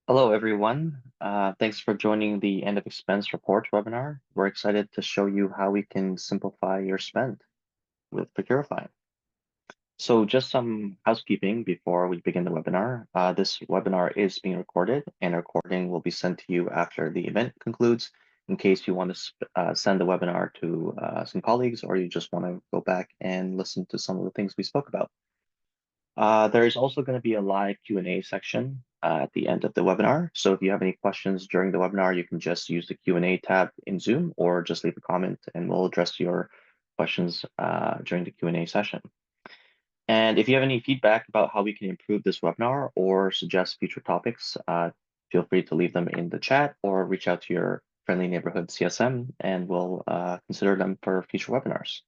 Hello, everyone. Thanks for joining the End of Expense Report webinar. We're excited to show you how we can simplify your spend with Procurify. So just some housekeeping before we begin the webinar. This webinar is being recorded, and a recording will be sent to you after the event concludes in case you want to send the webinar to some colleagues or you just want to go back and listen to some of the things we spoke about. There is also going to be a live Q&A section at the end of the webinar. So if you have any questions during the webinar, you can just use the Q&A tab in Zoom or just leave a comment and we'll address your questions during the Q&A session. And if you have any feedback about how we can improve this webinar or suggest future topics, feel free to leave them in the chat or reach out to your friendly neighborhood CSM and we'll consider them for future webinars.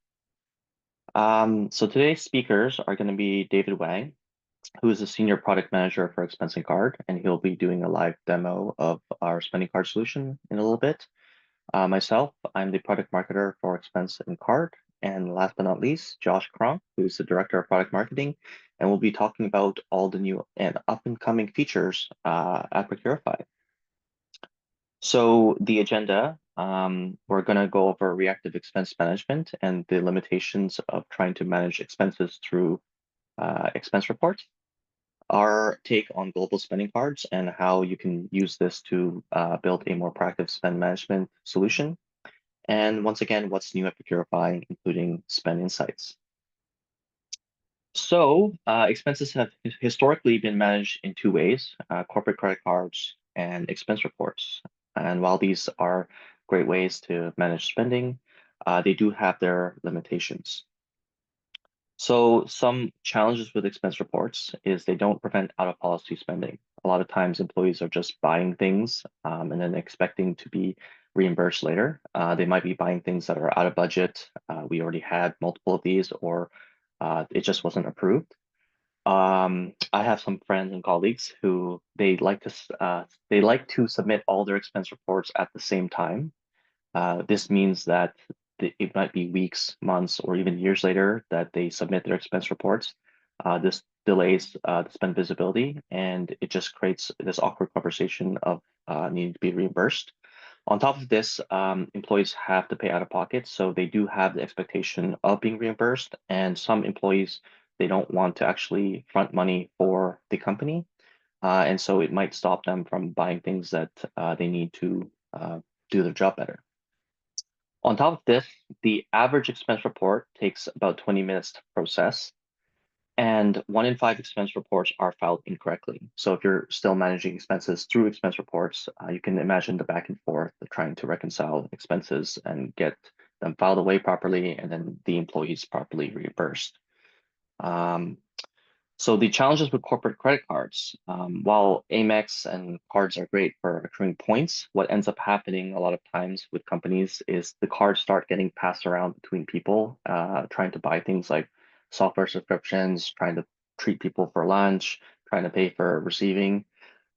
So today's speakers are going to be David Wang, who is a senior product manager for Expense and Card, and he'll be doing a live demo of our spending card solution in a little bit. Myself, I'm the product marketer for Expense and Card. And last but not least, Josh Kronk, who's the director of product marketing, and we'll be talking about all the new and up and coming features at Procurify. So the agenda, we're going to go over reactive expense management and the limitations of trying to manage expenses through expense reports, our take on global spending cards and how you can use this to build a more proactive spend management solution. And once again, what's new at Procurify, including spend insights. So expenses have historically been managed in two ways, corporate credit cards and expense reports. And while these are great ways to manage spending, they do have their limitations. So some challenges with expense reports is they don't prevent out-of-policy spending. A lot of times employees are just buying things and then expecting to be reimbursed later. They might be buying things that are out of budget. We already had multiple of these or it just wasn't approved. I have some friends and colleagues who they like to submit all their expense reports at the same time. This means that it might be weeks, months, or even years later that they submit their expense reports. This delays the spend visibility, and it just creates this awkward conversation of needing to be reimbursed. On top of this, employees have to pay out of pocket, so they do have the expectation of being reimbursed, and some employees, they don't want to actually front money for the company, and so it might stop them from buying things that they need to do their job better. On top of this, the average expense report takes about 20 minutes to process, and 1 in 5 expense reports are filed incorrectly. So if you're still managing expenses through expense reports, you can imagine the back and forth of trying to reconcile expenses and get them filed away properly, and then the employees properly reimbursed. So the challenges with corporate credit cards, while Amex and cards are great for accruing points, what ends up happening a lot of times with companies is the cards start getting passed around between people, trying to buy things like software subscriptions, trying to treat people for lunch, trying to pay for receiving.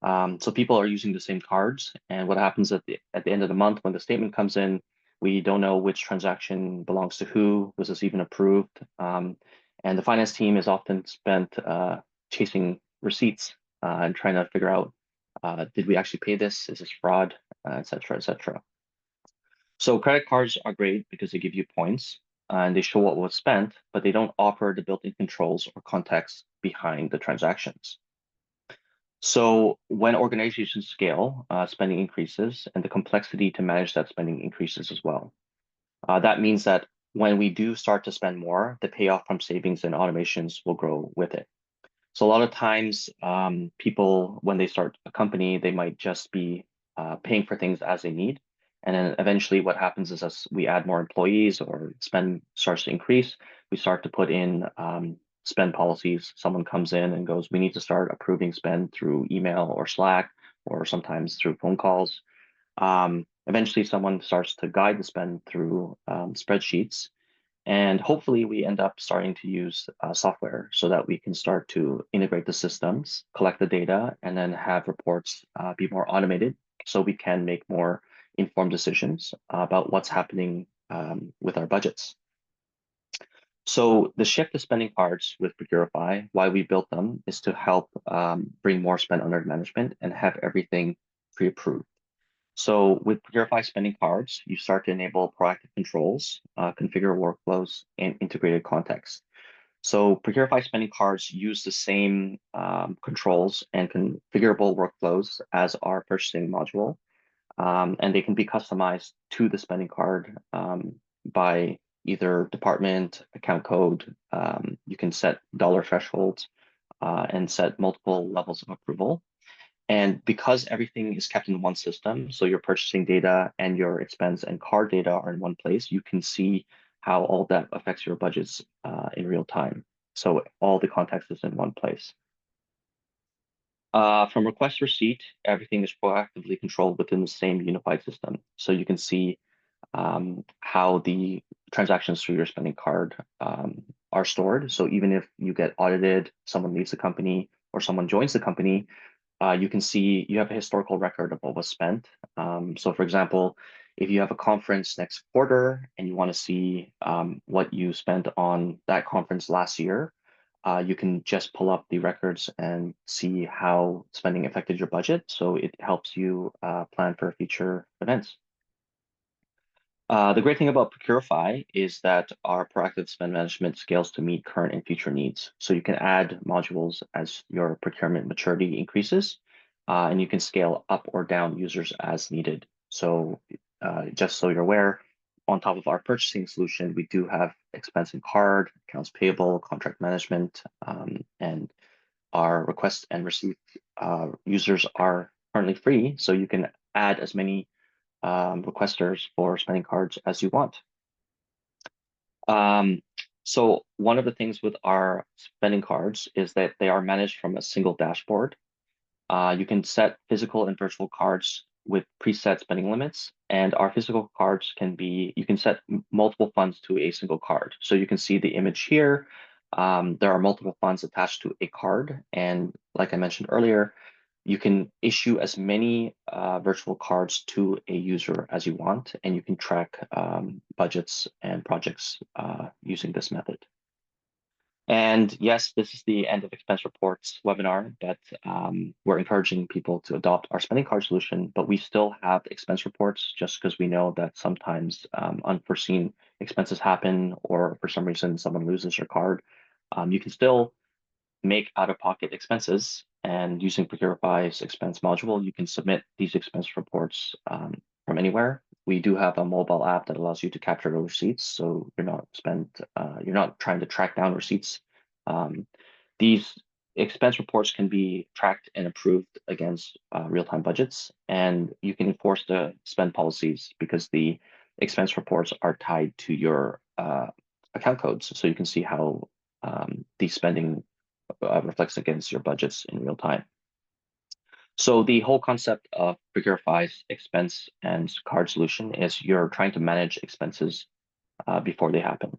So people are using the same cards, and what happens at the end of the month when the statement comes in, we don't know which transaction belongs to who, was this even approved? And the finance team is often spent chasing receipts and trying to figure out, did we actually pay this? Is this fraud? Et cetera, et cetera. So credit cards are great because they give you points and they show what was spent, but they don't offer the built-in controls or context behind the transactions. So when organizations scale, spending increases and the complexity to manage that spending increases as well. That means that when we do start to spend more, the payoff from savings and automations will grow with it. So a lot of times, people, when they start a company, they might just be paying for things as they need. And then eventually what happens is as we add more employees or spend starts to increase, we start to put in spend policies. Someone comes in and goes, we need to start approving spend through email or Slack, or sometimes through phone calls. Eventually, someone starts to guide the spend through spreadsheets, and hopefully we end up starting to use software so that we can start to integrate the systems, collect the data, and then have reports be more automated so we can make more informed decisions about what's happening with our budgets. So the shift to spending cards with Procurify, why we built them is to help bring more spend under management and have everything pre-approved. So with Procurify spending cards, you start to enable proactive controls, configure workflows, and integrated context. So Procurify spending cards use the same controls and configurable workflows as our purchasing module, and they can be customized to the spending card by either department, account code. You can set dollar thresholds and set multiple levels of approval. And because everything is kept in one system, so your purchasing data and your expense and card data are in one place, you can see how all that affects your budgets in real time. So all the context is in one place. From request to receipt, everything is proactively controlled within the same unified system. So you can see how the transactions through your spending card are stored. So even if you get audited, someone leaves the company, or someone joins the company, you can see you have a historical record of what was spent. So for example, if you have a conference next quarter and you want to see what you spent on that conference last year, you can just pull up the records and see how spending affected your budget. So it helps you plan for future events. The great thing about Procurify is that our proactive spend management scales to meet current and future needs. So you can add modules as your procurement maturity increases, and you can scale up or down users as needed. So just so you're aware, on top of our purchasing solution, we do have expense and card, accounts payable, contract management, and our request and receipt users are currently free. So you can add as many requesters for spending cards as you want. Um, so one of the things with our spending cards is that they are managed from a single dashboard. You can set physical and virtual cards with preset spending limits, and our physical cards can be, you can set multiple funds to a single card. So you can see the image here. There are multiple funds attached to a card, and like I mentioned earlier, you can issue as many virtual cards to a user as you want, and you can track budgets and projects using this method. And yes, this is the end of expense reports webinar, but we're encouraging people to adopt our spending card solution, but we still have expense reports just because we know that sometimes unforeseen expenses happen, or for some reason someone loses their card. You can still make out-of-pocket expenses, and using Procurify's expense module, you can submit these expense reports from anywhere. We do have a mobile app that allows you to capture the receipts, so you're not trying to track down receipts. These expense reports can be tracked and approved against real-time budgets, and you can enforce the spend policies because the expense reports are tied to your account codes, so you can see how the spending reflects against your budgets in real time. So the whole concept of Procurify's expense and card solution is you're trying to manage expenses before they happen.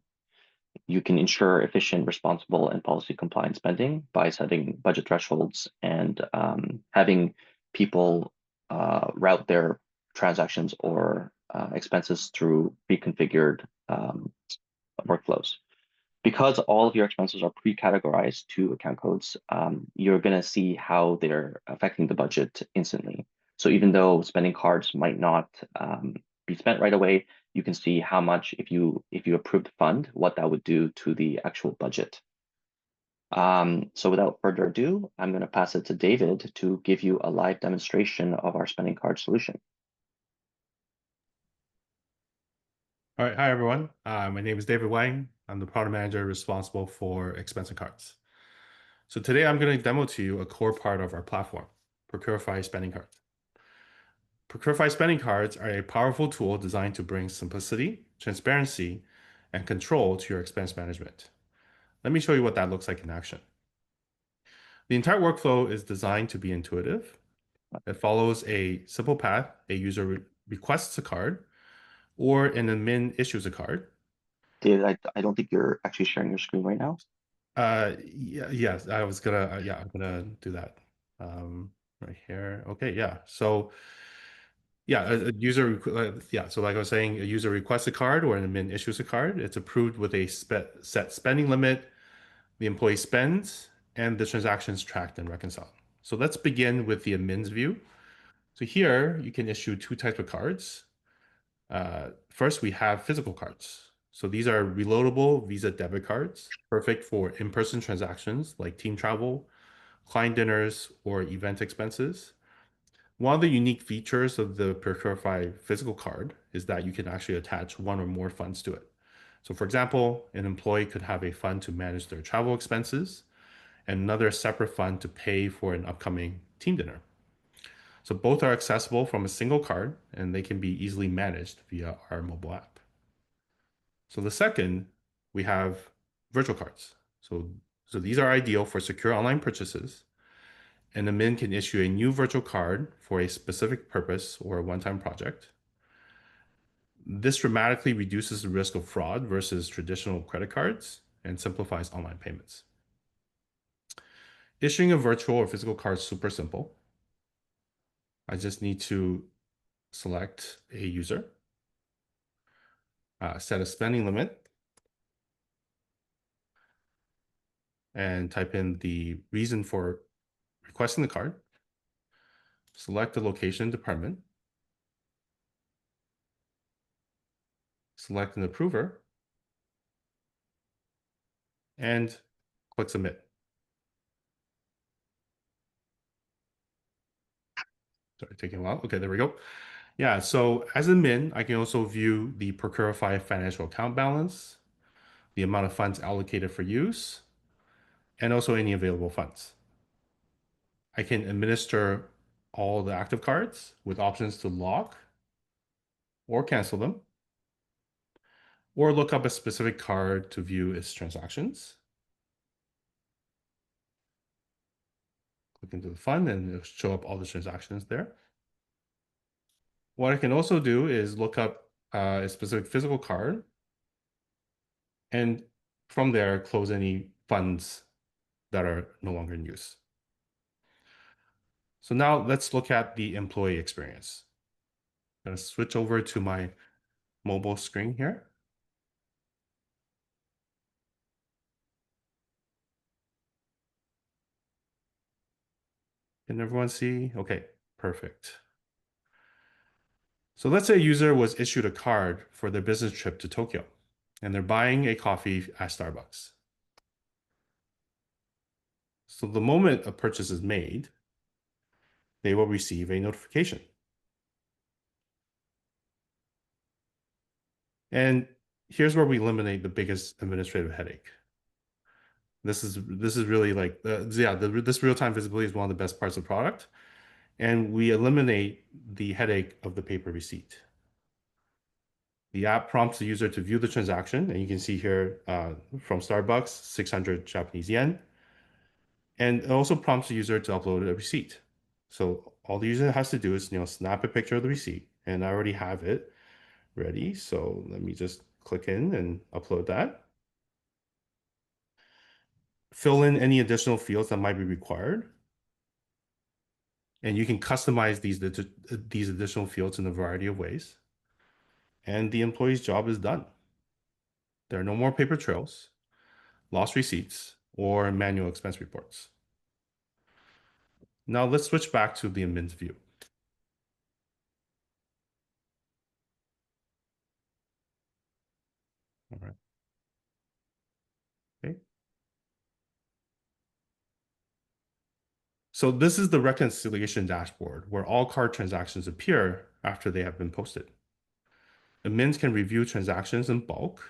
You can ensure efficient, responsible, and policy compliant spending by setting budget thresholds and having people route their transactions or expenses through pre-configured workflows. Because all of your expenses are pre-categorized to account codes, you're going to see how they're affecting the budget instantly. So even though spending cards might not be spent right away, you can see how much, if you approve the fund, what that would do to the actual budget. So without further ado, I'm going to pass it to David to give you a live demonstration of our spending card solution. All right, hi everyone. My name is David Wang. I'm the product manager responsible for expense and cards. So today I'm going to demo to you a core part of our platform, Procurify spending cards. Procurify spending cards are a powerful tool designed to bring simplicity, transparency, and control to your expense management. Let me show you what that looks like in action. The entire workflow is designed to be intuitive. It follows a simple path. A user requests a card, or an admin issues a card. David, I don't think you're actually sharing your screen right now. Yes, I was gonna, I'm gonna do that right here. Okay, yeah. So Yeah, a user, yeah. So like I was saying, a user requests a card or an admin issues a card. It's approved with a set spending limit. The employee spends and the transactions tracked and reconciled. So let's begin with the admin's view. So here you can issue two types of cards. First, we have physical cards. So these are reloadable Visa debit cards, perfect for in-person transactions like team travel, client dinners, or event expenses. One of the unique features of the Procurify physical card is that you can actually attach one or more funds to it. So for example, an employee could have a fund to manage their travel expenses and another separate fund to pay for an upcoming team dinner. So both are accessible from a single card and they can be easily managed via our mobile app. So the second, we have virtual cards. So these are ideal for secure online purchases. And the admin can issue a new virtual card for a specific purpose or a one-time project. This dramatically reduces the risk of fraud versus traditional credit cards and simplifies online payments. Issuing a virtual or physical card is super simple. I just need to select a user, set a spending limit, and type in the reason for requesting the card. Select the location department, select an approver, and click submit. Sorry, taking a while. Okay, there we go. Yeah, so as admin, I can also view the Procurify financial account balance, the amount of funds allocated for use, and also any available funds. I can administer all the active cards with options to lock or cancel them, or look up a specific card to view its transactions. Click into the fund and it'll show up all the transactions there. What I can also do is look up a specific physical card and from there close any funds that are no longer in use. So now let's look at the employee experience. I'm going to switch over to my mobile screen here. Can everyone see? Okay, perfect. So let's say a user was issued a card for their business trip to Tokyo, and they're buying a coffee at Starbucks. So the moment a purchase is made, they will receive a notification. And here's where we eliminate the biggest administrative headache. This is really like, this real-time visibility is one of the best parts of the product. And we eliminate the headache of the paper receipt. The app prompts the user to view the transaction, and you can see here from Starbucks, 600 Japanese yen. And it also prompts the user to upload a receipt. So all the user has to do is, snap a picture of the receipt, and I already have it ready. So let me just click in and upload that. Fill in any additional fields that might be required. And you can customize these additional fields in a variety of ways. And the employee's job is done. There are no more paper trails, lost receipts, or manual expense reports. Now let's switch back to the admin's view. All right. Okay. So this is the reconciliation dashboard where all card transactions appear after they have been posted. Admins can review transactions in bulk.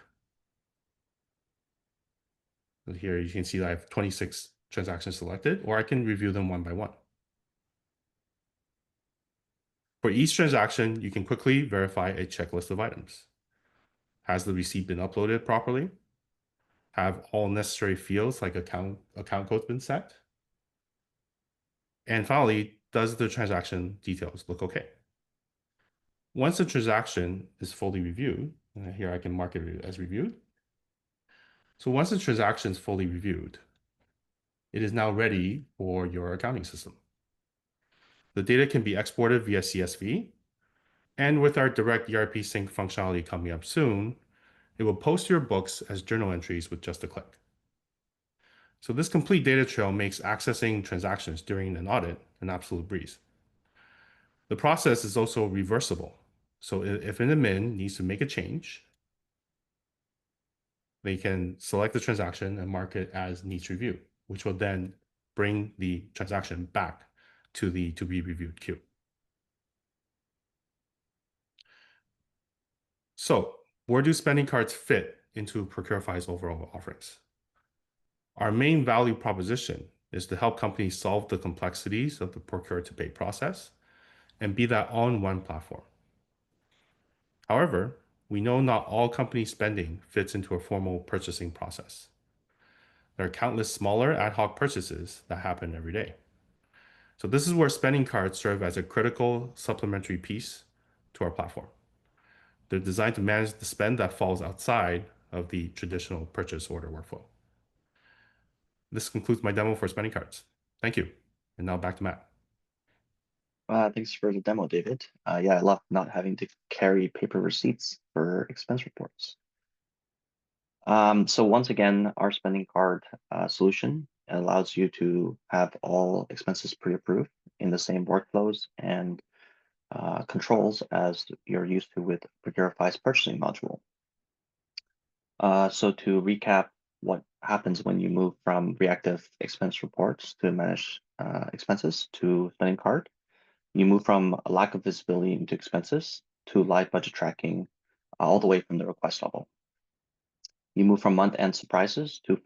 Here you can see I have 26 transactions selected, or I can review them one by one. For each transaction, you can quickly verify a checklist of items. Has the receipt been uploaded properly? Have all necessary fields like account codes been set? And finally, does the transaction details look okay? Once the transaction is fully reviewed, here I can mark it as reviewed. So once the transaction is fully reviewed, it is now ready for your accounting system. The data can be exported via CSV, And with our direct ERP sync functionality coming up soon, it will post your books as journal entries with just a click. So this complete data trail makes accessing transactions during an audit an absolute breeze. The process is also reversible. So if an admin needs to make a change, they can select the transaction and mark it as needs review, which will then bring the transaction back to the to be reviewed queue. So where do spending cards fit into Procurify's overall offerings? Our main value proposition is to help companies solve the complexities of the procure to pay process and be that all in one platform. However, we know not all company spending fits into a formal purchasing process. There are countless smaller ad hoc purchases that happen every day. So this is where spending cards serve as a critical supplementary piece to our platform. They're designed to manage the spend that falls outside of the traditional purchase order workflow. This concludes my demo for spending cards. Thank you. And now back to Matt. Thanks for the demo, David. Yeah, I love not having to carry paper receipts for expense reports. So once again, our spending card solution allows you to have all expenses pre-approved in the same workflows and controls as you're used to with Procurify's purchasing module. So to recap what happens when you move from reactive expense reports to manage expenses to spending card, you move from a lack of visibility into expenses to live budget tracking all the way from the request level. You move from month-end surprises to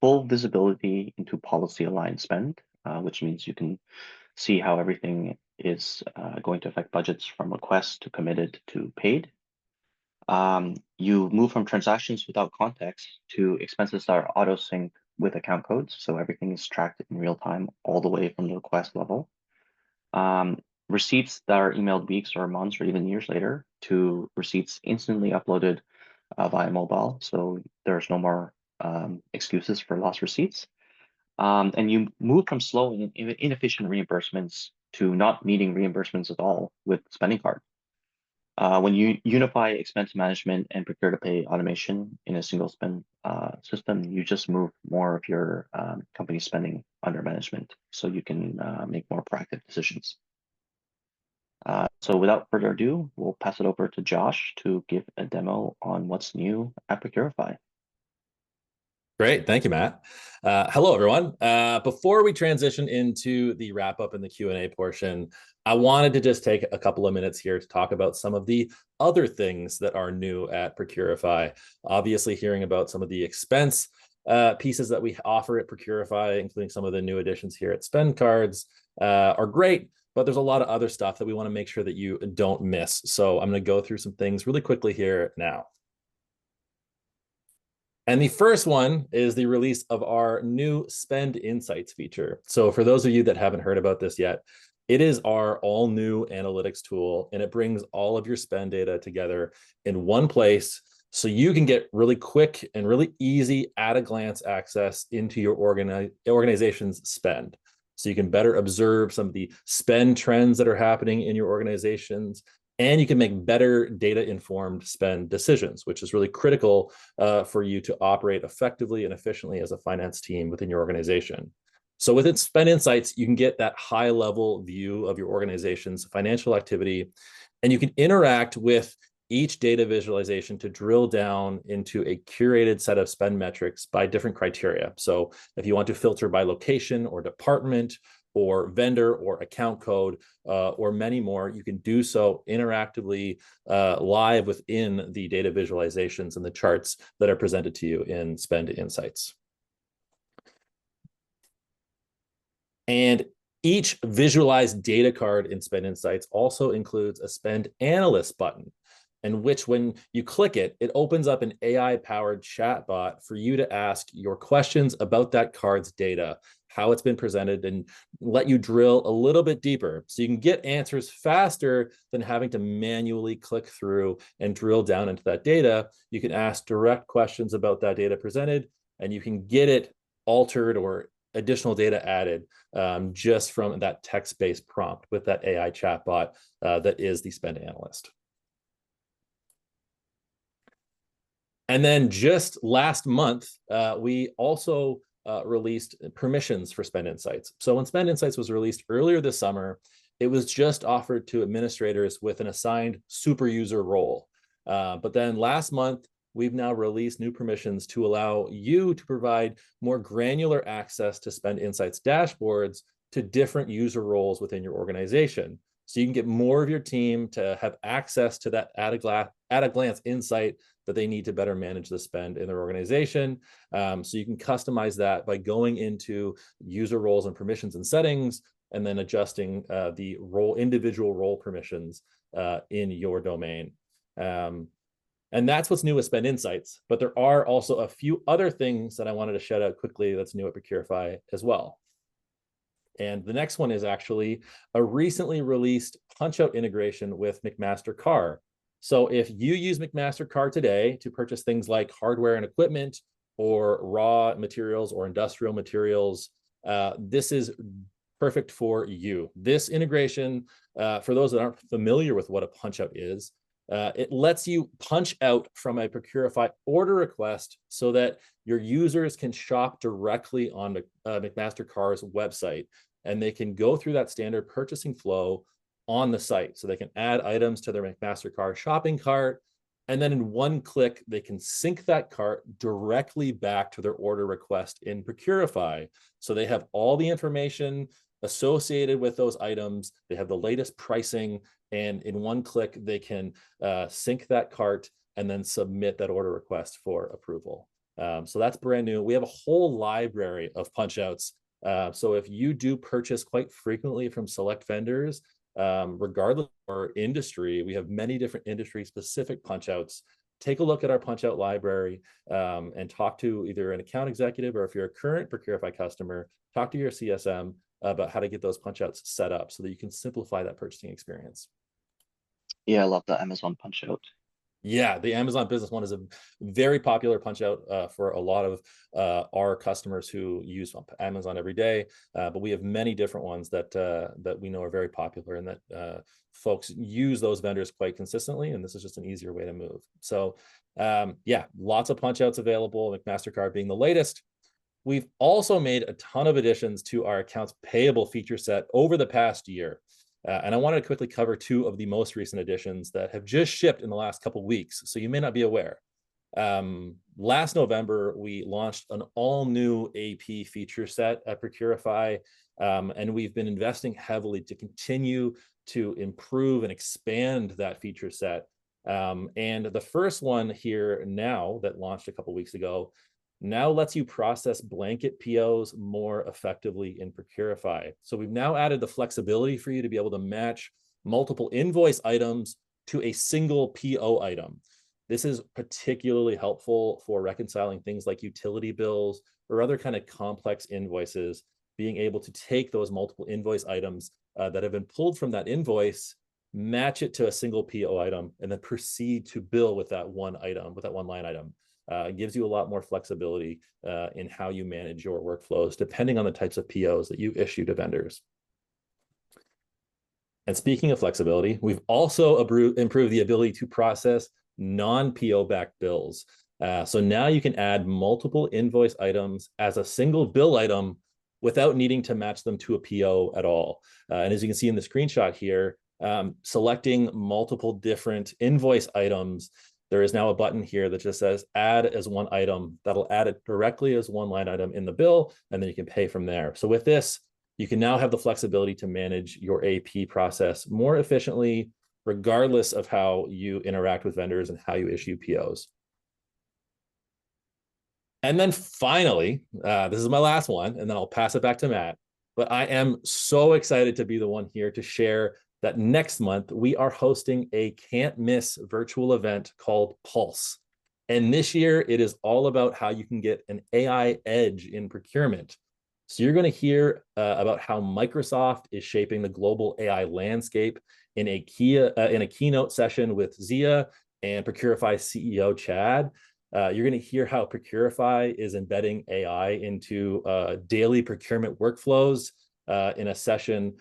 full visibility into policy-aligned spend, which means you can see how everything is going to affect budgets from request to committed to paid. You move from transactions without context to expenses that are auto-synced with account codes, so everything is tracked in real time all the way from the request level. Receipts that are emailed weeks or months or even years later to receipts instantly uploaded via mobile, so there's no more excuses for lost receipts. And you move from slow and inefficient reimbursements to not needing reimbursements at all with spending card. When you unify expense management and procure to pay automation in a single spend system, you just move more of your company spending under management, so you can make more proactive decisions. So without further ado, we'll pass it over to Josh to give a demo on what's new at Procurify. Great. Thank you, Matt. Hello, everyone. Before we transition into the wrap up and the Q&A portion, I wanted to just take a couple of minutes here to talk about some of the other things that are new at Procurify. Obviously, hearing about some of the expense pieces that we offer at Procurify, including some of the new additions here at Spend Cards, are great. But there's a lot of other stuff that we want to make sure that you don't miss. So I'm going to go through some things really quickly here now. And the first one is the release of our new Spend Insights feature. So for those of you that haven't heard about this yet, it is our all new analytics tool, and it brings all of your spend data together in one place so you can get really quick and really easy at a glance access into your organization's spend. So you can better observe some of the spend trends that are happening in your organizations, and you can make better data-informed spend decisions, which is really critical for you to operate effectively and efficiently as a finance team within your organization. So within Spend Insights, you can get that high-level view of your organization's financial activity, and you can interact with each data visualization to drill down into a curated set of spend metrics by different criteria. So if you want to filter by location or department or vendor or account code or many more, you can do so interactively live within the data visualizations and the charts that are presented to you in Spend Insights. And each visualized data card in Spend Insights also includes a Spend Analyst button, in which when you click it, it opens up an AI-powered chatbot for you to ask your questions about that card's data, how it's been presented, and let you drill a little bit deeper. So you can get answers faster than having to manually click through and drill down into that data. You can ask direct questions about that data presented, and you can get it altered or additional data added just from that text-based prompt with that AI chatbot that is the spend analyst. And then just last month, we also released permissions for Spend Insights. So when Spend Insights was released earlier this summer, it was just offered to administrators with an assigned super user role. But then last month, we've now released new permissions to allow you to provide more granular access to Spend Insights dashboards to different user roles within your organization. So you can get more of your team to have access to that at a glance insight that they need to better manage the spend in their organization. So you can customize that by going into user roles and permissions and settings, and then adjusting the individual role permissions in your domain. And that's what's new with Spend Insights. But there are also a few other things that I wanted to shout out quickly that's new at Procurify as well. And the next one is actually a recently released punch-out integration with McMaster-Carr. So if you use McMaster-Carr today to purchase things like hardware and equipment, or raw materials or industrial materials, this is perfect for you. This integration, for those that aren't familiar with what a punch-out is, it lets you punch out from a Procurify order request so that your users can shop directly on McMaster-Carr's website, and they can go through that standard purchasing flow on the site. So they can add items to their McMaster-Carr shopping cart, and then in one click, they can sync that cart directly back to their order request in Procurify. So they have all the information associated with those items. They have the latest pricing, and in one click, they can sync that cart and then submit that order request for approval. So that's brand new. We have a whole library of punch outs. So if you do purchase quite frequently from select vendors, regardless of our industry, we have many different industry specific punch outs. Take a look at our punch out library and talk to either an account executive, or if you're a current Procurify customer, talk to your CSM about how to get those punch outs set up so that you can simplify that purchasing experience. Yeah, I love the Amazon punch out. Yeah, the Amazon Business One is a very popular punch out for a lot of our customers who use Amazon every day. But we have many different ones that that we know are very popular, and that folks use those vendors quite consistently. And this is just an easier way to move. So yeah, lots of punch outs available, McMaster-Carr being the latest. We've also made a ton of additions to our accounts payable feature set over the past year. And I wanted to quickly cover two of the most recent additions that have just shipped in the last couple of weeks, so you may not be aware. Last November, we launched an all-new AP feature set at Procurify, and we've been investing heavily to continue to improve and expand that feature set. And the first one here now that launched a couple of weeks ago now lets you process blanket POs more effectively in Procurify. So we've now added the flexibility for you to be able to match multiple invoice items to a single PO item. This is particularly helpful for reconciling things like utility bills or other kind of complex invoices, being able to take those multiple invoice items that have been pulled from that invoice, match it to a single PO item, and then proceed to bill with that one item, with that one line item. It gives you a lot more flexibility in how you manage your workflows, depending on the types of POs that you issue to vendors. And speaking of flexibility, we've also improved the ability to process non-PO backed bills. So now you can add multiple invoice items as a single bill item without needing to match them to a PO at all. And as you can see in the screenshot here, selecting multiple different invoice items, there is now a button here that just says add as one item. That'll add it directly as one line item in the bill, and then you can pay from there. So with this, you can now have the flexibility to manage your AP process more efficiently, regardless of how you interact with vendors and how you issue POs. And then finally, this is my last one, and then I'll pass it back to Matt. But I am so excited to be the one here to share that next month we are hosting a can't miss virtual event called Pulse. And this year it is all about how you can get an AI edge in procurement. So you're going to hear about how Microsoft is shaping the global AI landscape in a keynote session with Zia and Procurify CEO Chad. You're going to hear how Procurify is embedding AI into daily procurement workflows in a session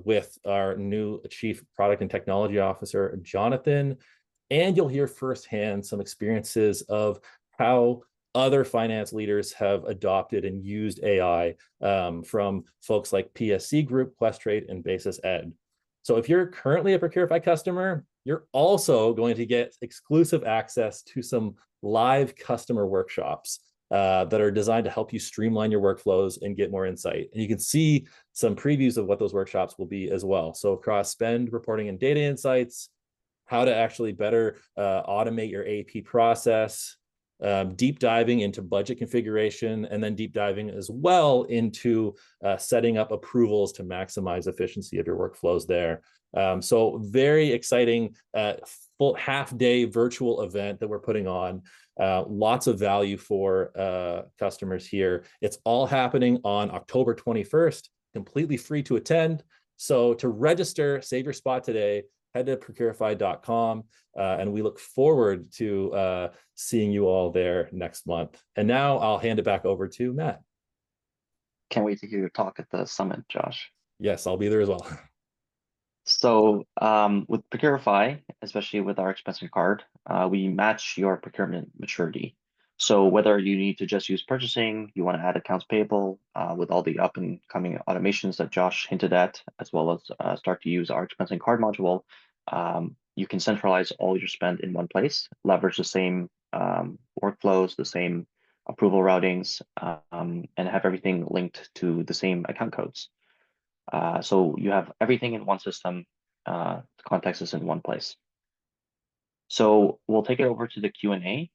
with our new Chief Product and Technology Officer, Jonathan. And you'll hear firsthand some experiences of how other finance leaders have adopted and used AI from folks like PSC Group, Questrade, and Basis Ed. So if you're currently a Procurify customer, you're also going to get exclusive access to some live customer workshops that are designed to help you streamline your workflows and get more insight. And you can see some previews of what those workshops will be as well. So across spend, reporting, and data insights, how to actually better automate your AP process, deep diving into budget configuration, and then deep diving as well into setting up approvals to maximize efficiency of your workflows there. So very exciting full half-day virtual event that we're putting on. Lots of value for customers here. It's all happening on October 21st, completely free to attend. So to register, save your spot today, head to procurify.com, and we look forward to seeing you all there next month. And now I'll hand it back over to Matt. Can't wait to hear your talk at the summit, Josh. Yes, I'll be there as well. So with Procurify, especially with our expense card, we match your procurement maturity. So whether you need to just use purchasing, you want to add accounts payable with all the up and coming automations that Josh hinted at, as well as start to use our expense card module, you can centralize all your spend in one place, leverage the same workflows, the same approval routings, and have everything linked to the same account codes. So you have everything in one system, the context is in one place. So we'll take it over to the Q&A.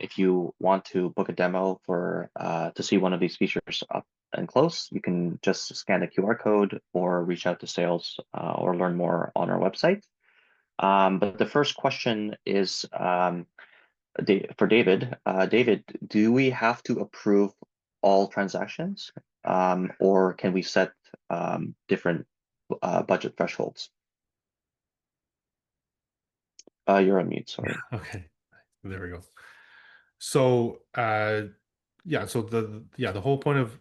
If you want to book a demo for to see one of these features up and close, you can just scan the QR code or reach out to sales or learn more on our website. But the first question is for David. David, do we have to approve all transactions, or can we set different budget thresholds? You're on mute, sorry. Okay, there we go. So yeah, so the whole point of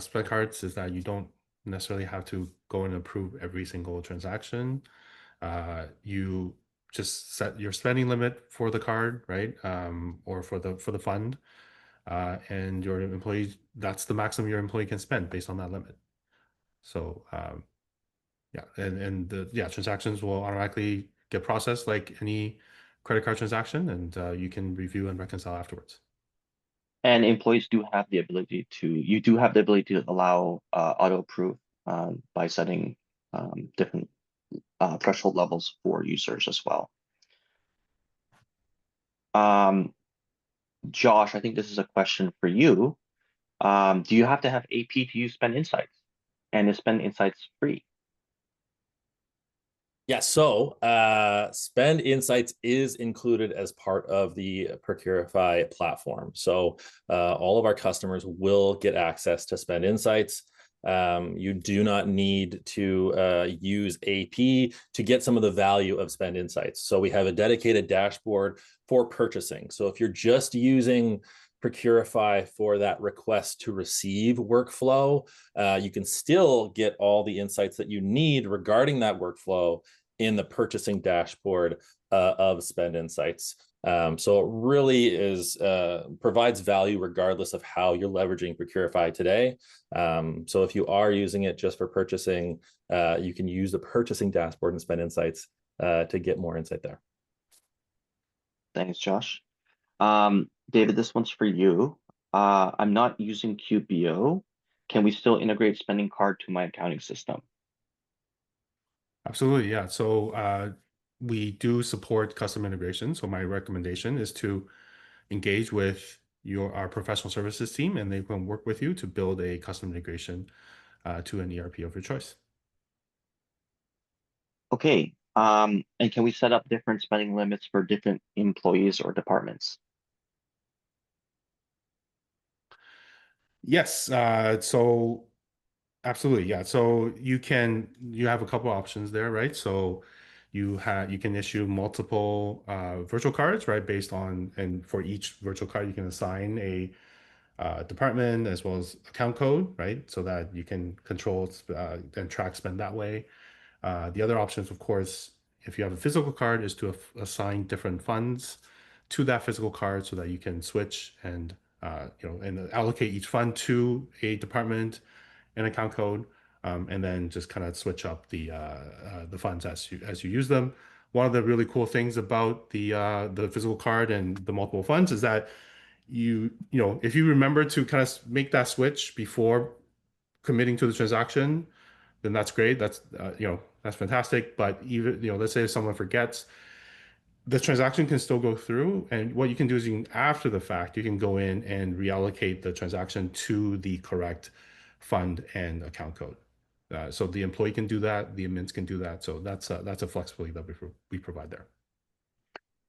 spend cards is that you don't necessarily have to go and approve every single transaction. You just set your spending limit for the card, right? Or for the fund, and your employees, that's the maximum your employee can spend based on that limit. So yeah, and the transactions will automatically get processed like any credit card transaction, and you can review and reconcile afterwards. And employees do have the ability to allow auto approve by setting different threshold levels for users as well. Josh, I think this is a question for you. Do you have to have AP to use Spend Insights? And is Spend Insights free? Yeah, so Spend Insights is included as part of the Procurify platform. So all of our customers will get access to Spend Insights. You do not need to use AP to get some of the value of Spend Insights. So we have a dedicated dashboard for purchasing. So if you're just using Procurify for that request to receive workflow, you can still get all the insights that you need regarding that workflow in the purchasing dashboard of Spend Insights. So it really is provides value regardless of how you're leveraging Procurify today. So if you are using it just for purchasing, you can use the purchasing dashboard and Spend Insights to get more insight there. Thanks, Josh. David, this one's for you. I'm not using QBO. Can we still integrate spending card to my accounting system? Absolutely, yeah. So we do support custom integration. So my recommendation is to engage with our professional services team, and they can work with you to build a custom integration to an ERP of your choice. Okay. And can we set up different spending limits for different employees or departments? Yes. So absolutely, yeah. So you have a couple options there, right? So you can issue multiple virtual cards, right? Based on, and for each virtual card, you can assign a department as well as account code, right? So that you can control and track spend that way. The other options, of course, if you have a physical card, is to assign different funds to that physical card so that you can switch and and allocate each fund to a department and account code, and then just kind of switch up the funds as you use them. One of the really cool things about the physical card and the multiple funds is that if you remember to kind of make that switch before committing to the transaction, then that's great. That's fantastic. But even, let's say if someone forgets, the transaction can still go through. And what you can do is after the fact, you can go in and reallocate the transaction to the correct fund and account code. So the employee can do that, the admins can do that. So that's a flexibility that we provide there.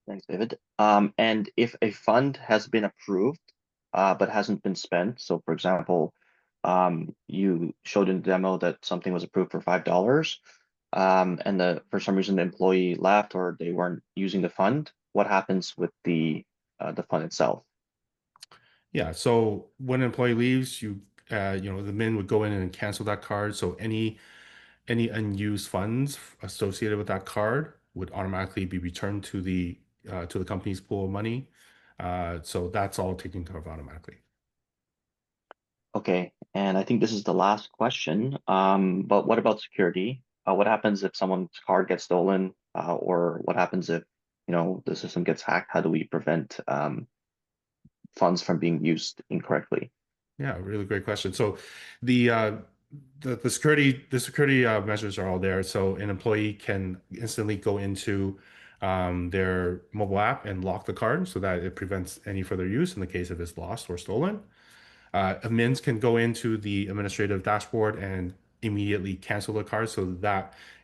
Thanks, David. And if a fund has been approved, but hasn't been spent, so for example, you showed in the demo that something was approved for $5, and for some reason the employee left or they weren't using the fund, what happens with the fund itself? Yeah, so when an employee leaves, the admin would go in and cancel that card. So any unused funds associated with that card would automatically be returned to the company's pool of money. So that's all taken care of automatically. Okay, and I think this is the last question. But what about security? What happens if someone's card gets stolen, or what happens if the system gets hacked? How do we prevent funds from being used incorrectly? Yeah, really great question. So the security measures are all there. So an employee can instantly go into their mobile app and lock the card so that it prevents any further use in the case if it's lost or stolen. Admins can go into the administrative dashboard and immediately cancel the card,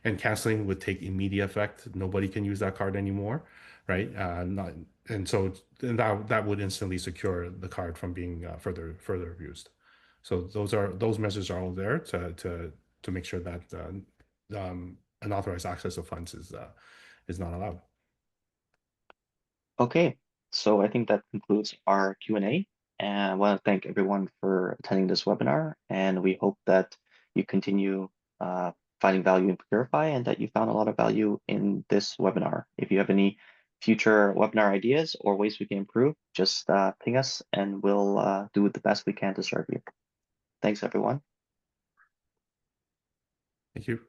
and canceling would take immediate effect. Nobody can use that card anymore, right? That would instantly secure the card from being further used. So those measures are all there to make sure that unauthorized access of funds is not allowed. Okay, so I think that concludes our Q&A. And I want to thank everyone for attending this webinar, and we hope that you continue finding value in Procurify and that you found a lot of value in this webinar. If you have any future webinar ideas or ways we can improve, just ping us and we'll do the best we can to serve you. Thanks, everyone. Thank you.